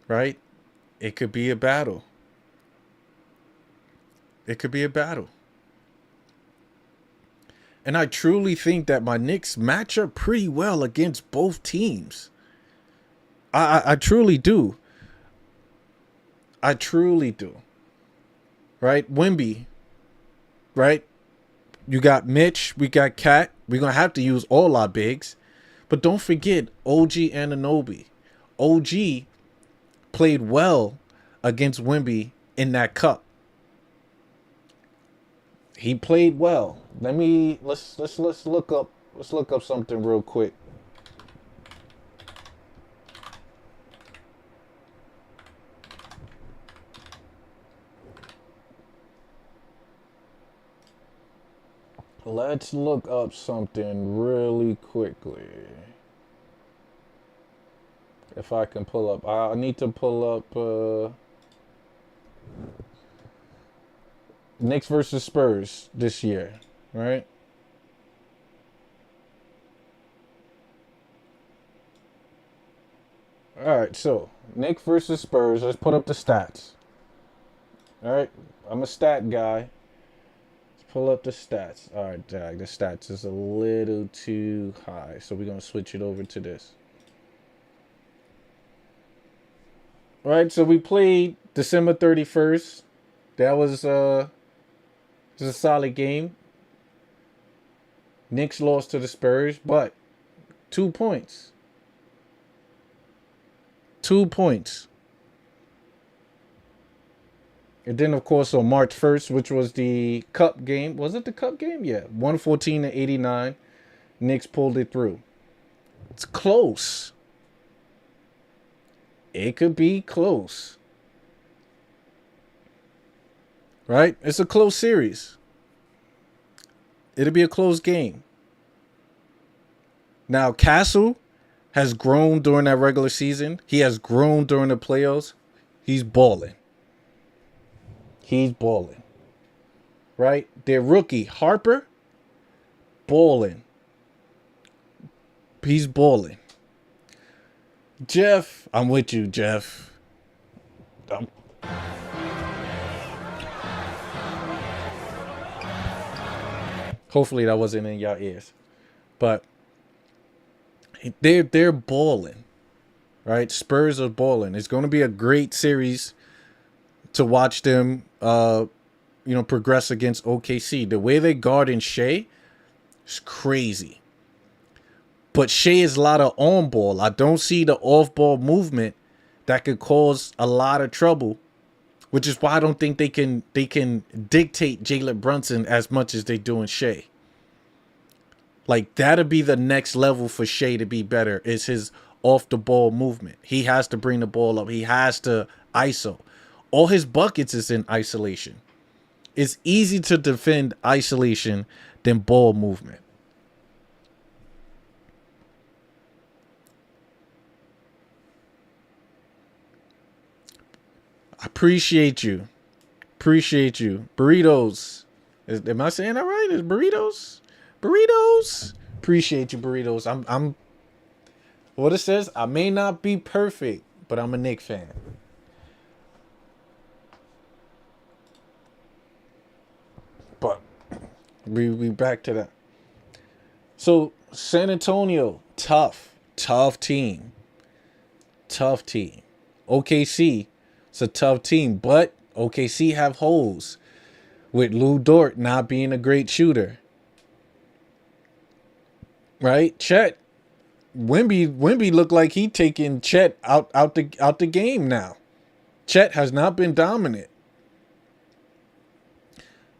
Speaker 1: Right? It could be a battle. It could be a battle. And I truly think that my Knicks match up pretty well against both teams. I truly do. I truly do. Right? Wemby. Right? You got Mitch. We got Cat. We're going to have to use all our bigs. But don't forget OG Anunoby. OG played well against Wemby in that cup. He played well. Let's look up something real quick. Let's look up something really quickly. If I can pull up. I need to pull up Knicks versus Spurs this year, right? All right, so Knicks versus Spurs. Let's put up the stats. All right, I'm a stat guy. Let's pull up the stats. All right, Dag, the stats is a little too high, so we're gonna switch it over to this. All right, so we played December 31st. That was a solid game. Knicks lost to the Spurs, but 2 points. 2 points. And then, of course, on March 1st, which was the Cup game. Was it the Cup game? Yeah. 114-89. Knicks pulled it through. It's close. It could be close. Right? It's a close series. It'll be a close game. Now, Castle has grown during that regular season. He has grown during the playoffs. He's balling. He's balling. Right? Their rookie, Harper, balling. He's balling. Jeff, I'm with you, Jeff. Hopefully that wasn't in your ears. But they're balling. Right? Spurs are balling. It's going to be a great series to watch them progress against OKC. The way they guard Shea is crazy. But Shea is a lot of on ball. I don't see the off ball movement that could cause a lot of trouble, which is why I don't think they can dictate Jalen Brunson as much as they do in Shea. Like, that'll be the next level for Shea to be better, is his off the ball movement. He has to bring the ball up. He has to ISO. All his buckets is in isolation. It's easy to defend isolation than ball movement. Appreciate you. Appreciate you. Burritos. Am I saying that right? Is burritos? Burritos. Appreciate you, burritos. I'm what it says, I may not be perfect, but I'm a Knicks fan. But we back to that. So San Antonio, tough team. Tough team. OKC, it's a tough team, but OKC have holes with Lou Dort not being a great shooter. Right? Chet, Wemby looked like he taking Chet out the game now. Chet has not been dominant.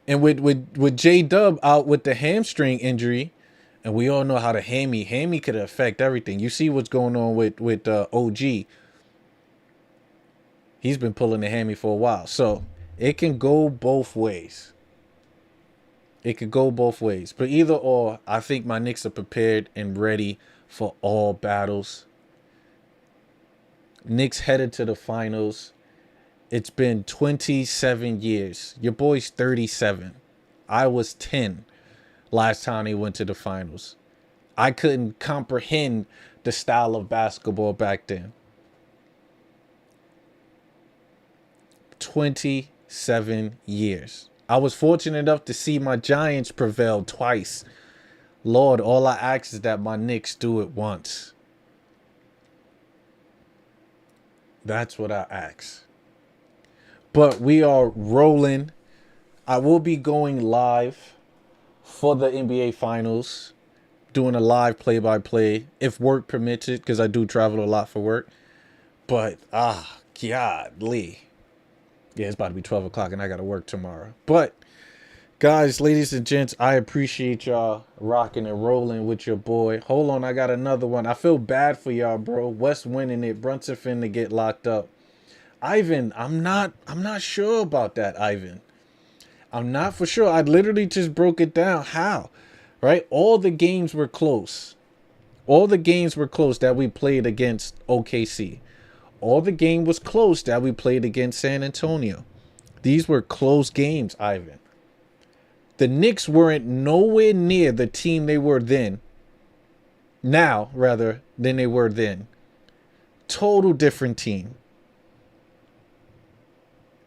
Speaker 1: And with J-Dub out with the hamstring injury, and we all know how the hammy could affect everything. You see what's going on with OG. He's been pulling the hammy for a while. So it can go both ways. It could go both ways. But either or, I think my Knicks are prepared and ready for all battles. Knicks headed to the finals. It's been 27 years. Your boy's 37. I was 10 last time they went to the finals. I couldn't comprehend the style of basketball back then. 27 years. I was fortunate enough to see my Giants prevail twice. Lord, all I ask is that my Knicks do it once. That's what I ask. But we are rolling. I will be going live for the NBA Finals, doing a live play-by-play, if work permits it, because I do travel a lot for work. But, godly. Yeah, it's about to be 12 o'clock, and I got to work tomorrow. But, guys, ladies and gents, I appreciate y'all rocking and rolling with your boy. Hold on, I got another one. I feel bad for y'all, bro. West winning it. Brunson finna get locked up. Ivan, I'm not sure about that, Ivan. I'm not for sure. I literally just broke it down. How? Right? All the games were close. All the games were close that we played against OKC. All the game was close that we played against San Antonio. These were close games, Ivan. The Knicks weren't nowhere near the team they were then. Now, rather, than they were then. Total different team.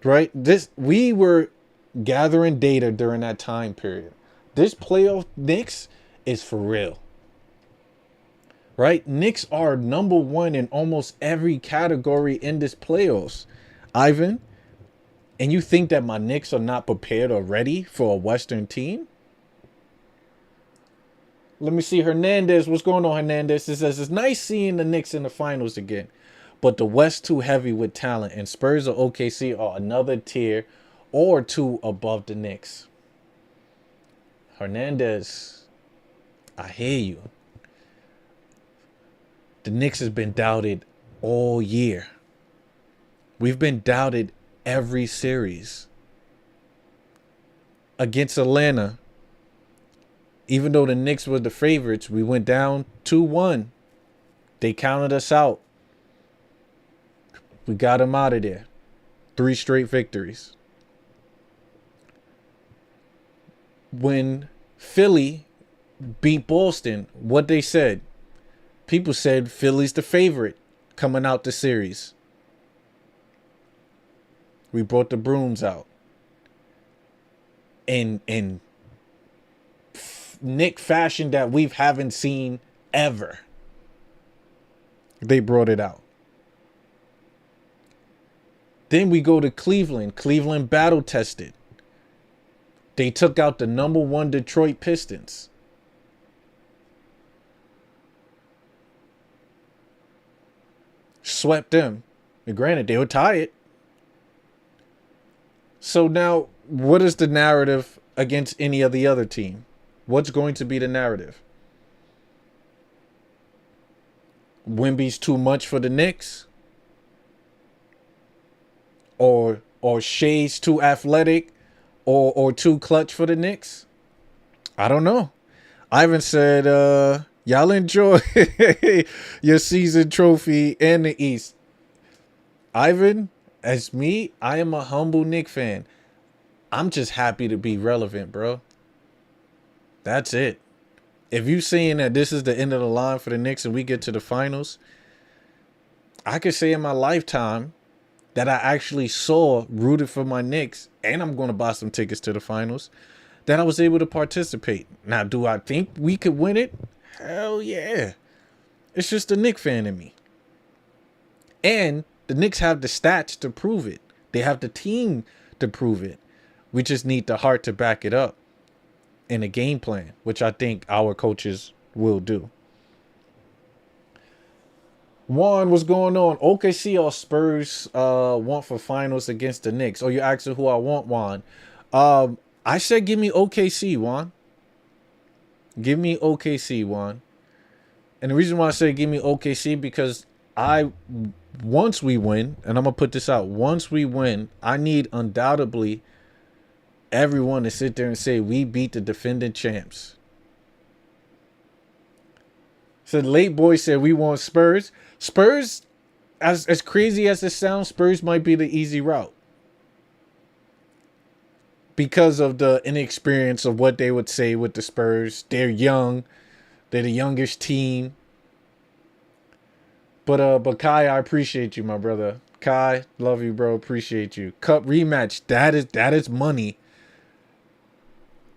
Speaker 1: Right? We were gathering data during that time period. This playoff Knicks is for real. Right? Knicks are number one in almost every category in this playoffs. Ivan, and you think that my Knicks are not prepared or ready for a Western team? Let me see. Hernandez, what's going on, Hernandez? It says, it's nice seeing the Knicks in the finals again. But the West too heavy with talent, and Spurs or OKC are another tier or 2 above the Knicks. Hernandez, I hear you. The Knicks has been doubted all year. We've been doubted every series. Against Atlanta, even though the Knicks were the favorites, we went down 2-1. They counted us out. We got them out of there. 3 straight victories. When Philly beat Boston, what they said, people said Philly's the favorite coming out the series. We brought the brooms out. In Knick fashion that we haven't seen ever. They brought it out. Then we go to Cleveland. Cleveland battle tested. They took out the number 1 Detroit Pistons. Swept them. And granted, they were tired. So now, what is the narrative against any of the other team? What's going to be the narrative? Wemby's too much for the Knicks? Or Shea's too athletic? Or too clutch for the Knicks? I don't know. Ivan said, y'all enjoy your season trophy in the East. Ivan, as me, I am a humble Knicks fan. I'm just happy to be relevant, bro. That's it. If you saying that this is the end of the line for the Knicks and we get to the finals, I could say in my lifetime that I actually saw, rooted for my Knicks, and I'm going to buy some tickets to the finals, that I was able to participate. Now, do I think we could win it? Hell yeah. It's just a Knicks fan in me. And the Knicks have the stats to prove it. They have the team to prove it. We just need the heart to back it up in a game plan, which I think our coaches will do. Juan, what's going on? OKC or Spurs want for finals against the Knicks? Oh, you're asking who I want, Juan. I said give me OKC, Juan. Give me OKC, Juan. And the reason why I say give me OKC, because once we win, and I'm going to put this out, once we win, I need undoubtedly everyone to sit there and say we beat the defending champs. So Late Boy said we want Spurs. Spurs, as crazy as it sounds, Spurs might be the easy route. Because of the inexperience of what they would say with the Spurs. They're young. They're the youngest team. But Kai, I appreciate you, my brother. Kai, love you, bro. Appreciate you. Cup rematch. That is money.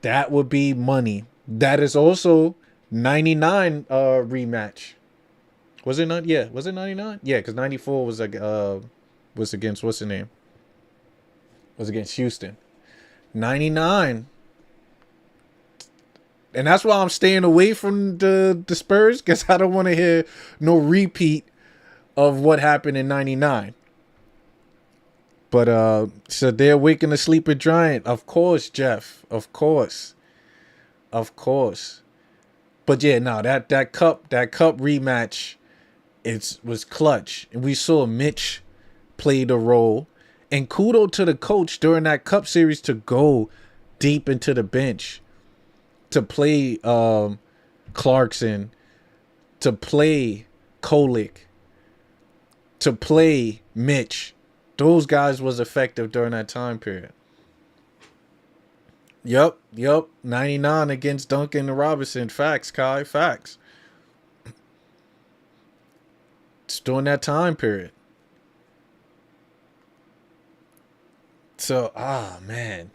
Speaker 1: That would be money. That is also 99 rematch. Was it not? Yeah, was it 99? Yeah, because 94 was like was against, what's the name? Was against Houston. 99. And that's why I'm staying away from the Spurs, because I don't want to hear no repeat of what happened in 99. But so they're waking the sleeper giant. Of course, Jeff. Of course. Of course. But yeah, no, that cup rematch, was clutch. And we saw Mitch played a role. And kudos to the coach during that cup series to go deep into the bench, to play Clarkson, to play Kolick, to play Mitch. Those guys was effective during that time period. Yep. 99 against Duncan and Robinson. Facts, Kai. Facts. It's during that time period. So, man.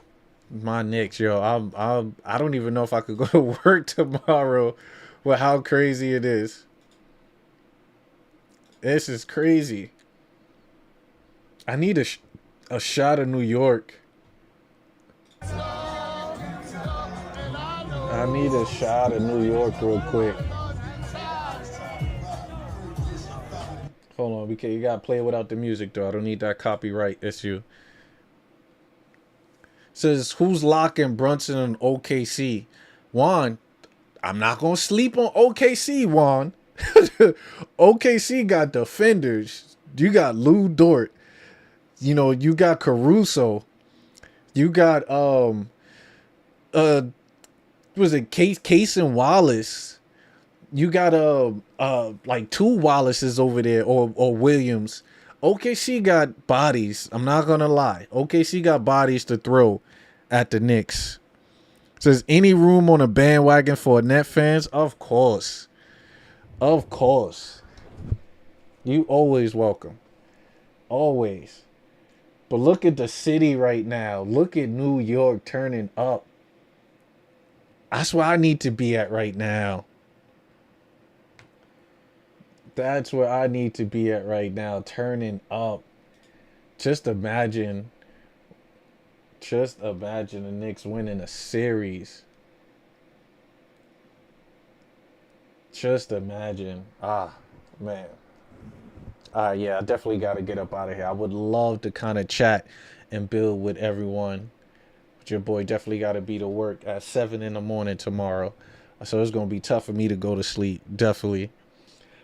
Speaker 1: My Knicks, yo. I don't even know if I could go to work tomorrow with how crazy it is. This is crazy. I need a shot of New York. I need a shot of New York real quick. Hold on, you gotta play it without the music though. I don't need that copyright issue. Says, who's locking Brunson and OKC? Juan, I'm not going to sleep on OKC, Juan. OKC got defenders. You got Lou Dort. You know, you got Caruso. You got was it Case and Wallace? You got like two Wallaces over there, or Williams. OKC got bodies. I'm not gonna lie. OKC got bodies to throw at the Knicks. Says, any room on a bandwagon for Net fans? Of course. Of course. You always welcome. Always. But look at the city right now. Look at New York turning up. That's where I need to be at right now. That's where I need to be at right now. Turning up. Just imagine the Knicks winning a series. Just imagine. Man. Yeah, I definitely got to get up out of here. I would love to kind of chat and build with everyone. But your boy definitely got to be to work at 7 in the morning tomorrow. So it's going to be tough for me to go to sleep. Definitely.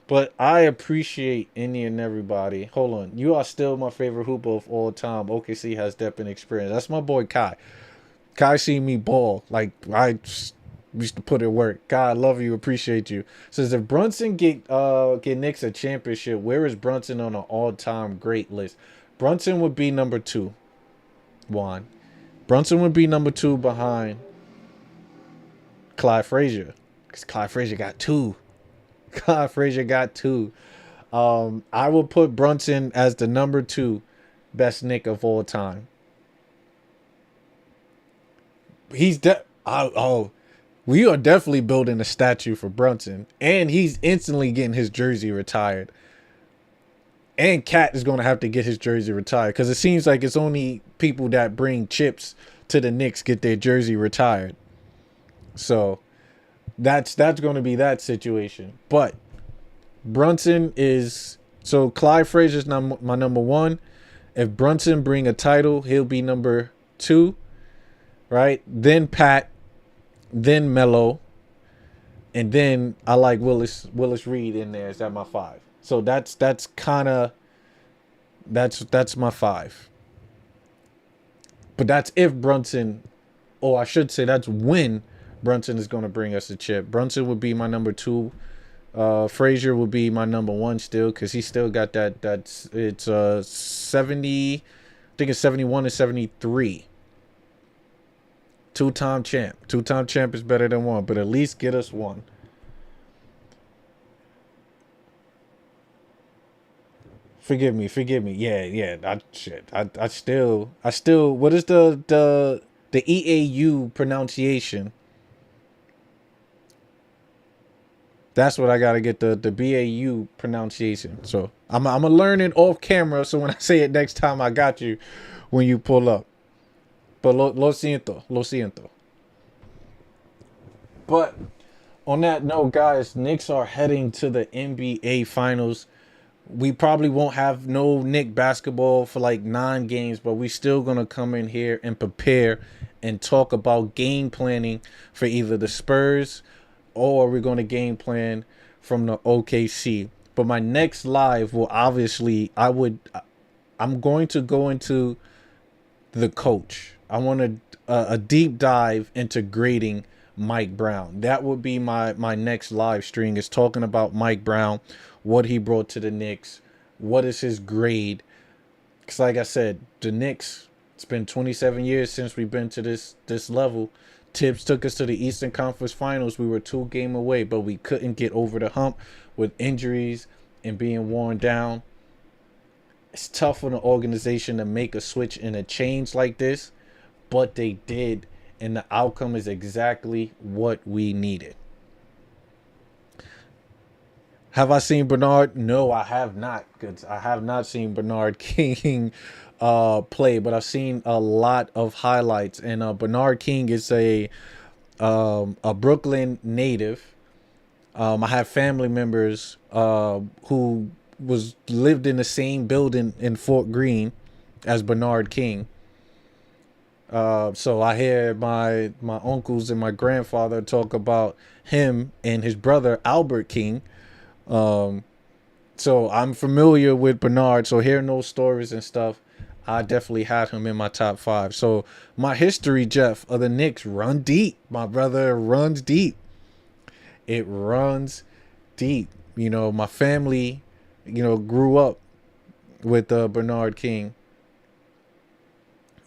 Speaker 1: But I appreciate any and everybody. Hold on. You are still my favorite hooper of all time. OKC has depth and experience. That's my boy Kai. Kai seen me ball. Like, I used to put in work. Kai, I love you. Appreciate you. Says, if Brunson get Knicks a championship, where is Brunson on an all-time great list? Brunson would be number 2. Juan. Brunson would be number 2 behind Clyde Frazier. Because Clyde Frazier got 2. Clyde Frazier got 2. I will put Brunson as the number 2 best Knick of all time. We are definitely building a statue for Brunson, and he's instantly getting his jersey retired. And Cat is going to have to get his jersey retired, because it seems like it's only people that bring chips to the Knicks get their jersey retired. So that's going to be that situation. But Brunson is, so Clyde Frazier's my number 1. If Brunson bring a title, he'll be number 2, right? Then Pat, then Melo, and then I like Willis Reed in there. Is that my 5? So that's my 5. But that's if Brunson, or I should say that's when Brunson is going to bring us a chip. Brunson would be my number 2. Frazier would be my number 1 still, because he still got that it's 70, I think it's 71 and 73. Two-time champ. Two-time champ is better than 1, but at least get us 1. Forgive me. Yeah. I still. What is the EAU pronunciation? That's what I gotta get, the BAU pronunciation. So I'm gonna learn it off camera. So when I say it next time, I got you when you pull up. But lo siento. But on that note, guys, Knicks are heading to the NBA Finals. We probably won't have no Knick basketball for like 9 games, but we still gonna come in here and prepare and talk about game planning for either the Spurs, or we're going to game plan from the OKC. But my next live will obviously, I'm going to go into the coach. I want a deep dive into grading Mike Brown. That would be my next live stream, is talking about Mike Brown, what he brought to the Knicks, what is his grade. Because like I said, the Knicks, it's been 27 years since we've been to this level. Tibbs took us to the Eastern Conference Finals. We were 2 games away, but we couldn't get over the hump with injuries and being worn down. It's tough for an organization to make a switch and a change like this, but they did, and the outcome is exactly what we needed. Have I seen Bernard? No, I have not. Because I have not seen Bernard King play, but I've seen a lot of highlights. And Bernard King is a Brooklyn native. I have family members who lived in the same building in Fort Greene as Bernard King. So I hear my uncles and my grandfather talk about him and his brother Albert King. So I'm familiar with Bernard. So hearing those stories and stuff, I definitely had him in my top 5. So my history, Jeff, of the Knicks run deep. My brother runs deep. It runs deep. You know, my family, you know, grew up with Bernard King.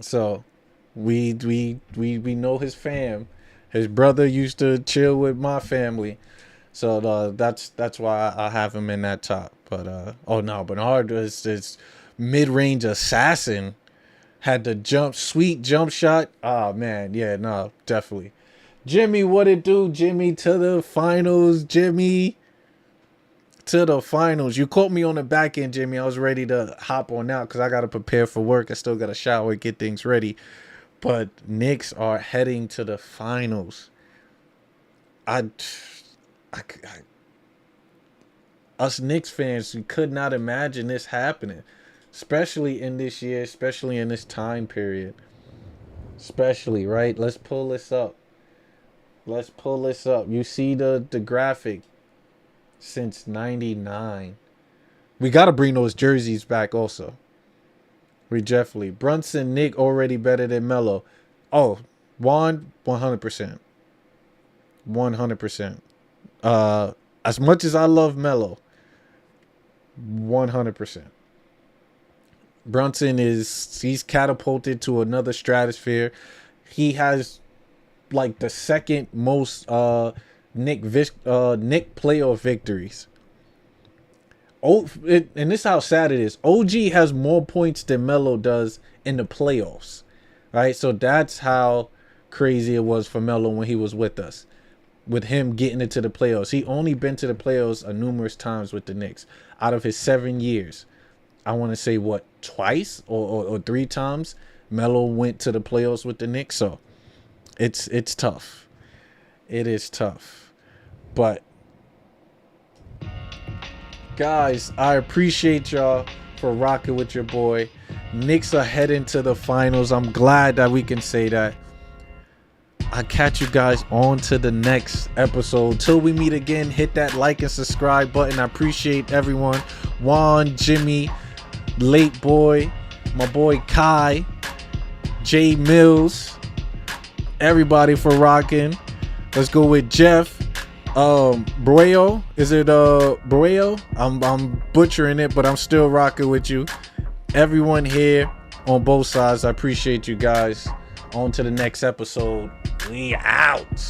Speaker 1: So we know his fam. His brother used to chill with my family. So that's why I have him in that top. But oh no, Bernard was this mid-range assassin. Had the sweet jump shot. Oh man, yeah, no, definitely. Jimmy, what it do? Jimmy to the finals. Jimmy to the finals. You caught me on the back end, Jimmy. I was ready to hop on out because I got to prepare for work. I still got to shower, get things ready. But Knicks are heading to the finals. Us Knicks fans, we could not imagine this happening, especially in this year, especially in this time period. Especially, right? Let's pull this up. You see the graphic since 99. We got to bring those jerseys back also. We definitely. Brunson, Nick already better than Melo. Oh, Juan, 100%. 100%. As much as I love Melo, 100%. Brunson he's catapulted to another stratosphere. He has like the second most Nick playoff victories. And this is how sad it is. OG has more points than Melo does in the playoffs. Right? So that's how crazy it was for Melo when he was with us. With him getting into the playoffs. He only been to the playoffs numerous times with the Knicks. Out of his 7 years. I want to say, what, twice or 3 times Melo went to the playoffs with the Knicks. So it's tough. It is tough. But guys, I appreciate y'all for rocking with your boy. Knicks are heading to the finals. I'm glad that we can say that. I'll catch you guys on to the next episode. Till we meet again, hit that like and subscribe button. I appreciate everyone. Juan, Jimmy, Late Boy, my boy Kai, Jay Mills, everybody for rocking. Let's go with Jeff. Brueo. Is it Brueo? I'm butchering it, but I'm still rocking with you. Everyone here on both sides, I appreciate you guys. On to the next episode. We out.